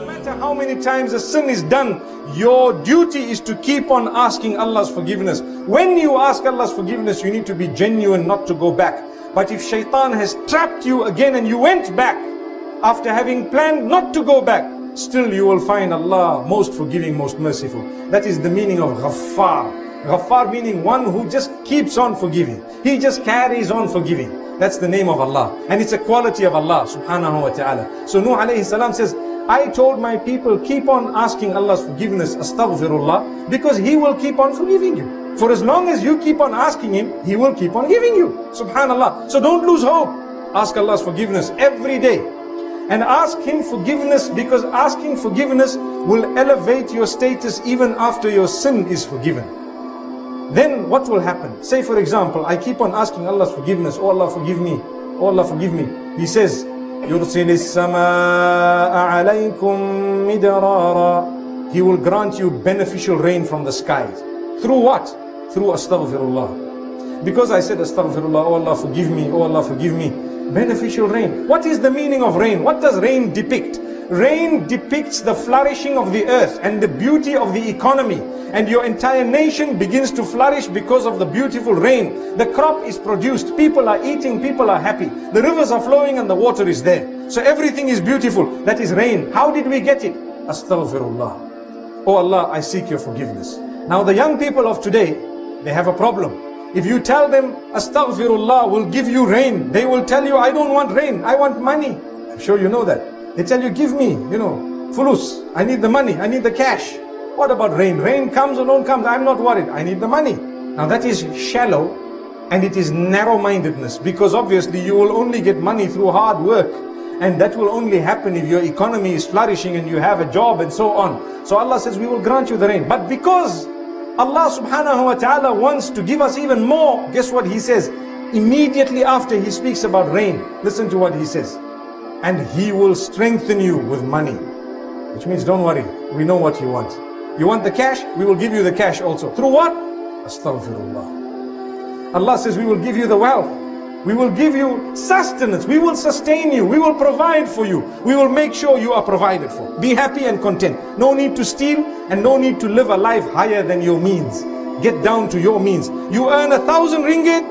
matter how many times a sin is done, your duty is to keep on asking Allah's forgiveness. When you ask Allah's forgiveness, you need to be genuine, not to go back. But if shaitan has trapped you again and you went back after having planned not to go back, still you will find Allah most forgiving, most merciful. That is the meaning of Ghaffar. Ghaffar meaning one who just keeps on forgiving. He just carries on forgiving. That's the name of Allah. And it's a quality of Allah subhanahu wa ta'ala. So Nuh alayhi salam says, I told my people, keep on asking Allah's forgiveness, Astaghfirullah, because He will keep on forgiving you. For as long as you keep on asking Him, He will keep on giving you. Subhanallah. So don't lose hope. Ask Allah's forgiveness every day. And ask Him forgiveness, because asking forgiveness will elevate your status even after your sin is forgiven. Then what will happen? Say for example, I keep on asking Allah's forgiveness. Oh Allah forgive me. Oh Allah forgive me. He says, يُرْسِلِ السَّمَاءَ عَلَيْكُمْ مِدْرَارًا. He will grant you beneficial rain from the skies. Through what? Through Astaghfirullah. Because I said Astaghfirullah, oh Allah forgive me, oh Allah forgive me. Beneficial rain. What is the meaning of rain? What does rain depict? Rain depicts the flourishing of the earth and the beauty of the economy. And your entire nation begins to flourish because of the beautiful rain. The crop is produced, people are eating, people are happy. The rivers are flowing and the water is there. So everything is beautiful. That is rain. How did we get it? Astaghfirullah. Oh Allah, I seek your forgiveness. Now the young people of today, they have a problem. If you tell them Astaghfirullah will give you rain, they will tell you, I don't want rain, I want money. I'm sure you know that. They tell you, give me, fulus. I need the money, I need the cash. What about rain? Rain comes or don't come, I'm not worried. I need the money. Now that is shallow and it is narrow-mindedness, because obviously you will only get money through hard work. And that will only happen if your economy is flourishing and you have a job and so on. So Allah says, we will grant you the rain. But because Allah subhanahu wa ta'ala wants to give us even more, guess what He says? Immediately after He speaks about rain, listen to what He says. And He will strengthen you with money. Which means don't worry, we know what you want. You want the cash? We will give you the cash also. Through what? Astaghfirullah. Allah says we will give you the wealth. We will give you sustenance. We will sustain you. We will provide for you. We will make sure you are provided for. Be happy and content. No need to steal and no need to live a life higher than your means. Get down to your means. You earn 1,000 ringgit.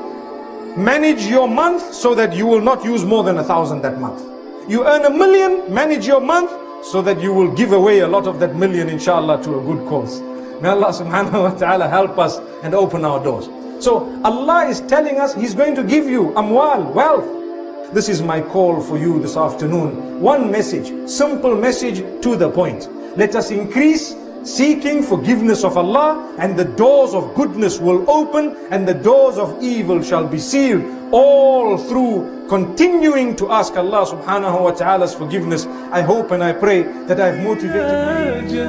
Manage your month so that you will not use more than 1,000 that month. You earn 1,000,000. Manage your month so that you will give away a lot of that million, inshallah, to a good cause. May Allah subhanahu wa ta'ala help us and open our doors. So Allah is telling us He's going to give you amwal, wealth. This is my call for you this afternoon. One message, simple message to the point. Let us increase seeking forgiveness of Allah, and the doors of goodness will open and the doors of evil shall be sealed, all through continuing to ask Allah subhanahu wa ta'ala's forgiveness. I hope and I pray that I've motivated you.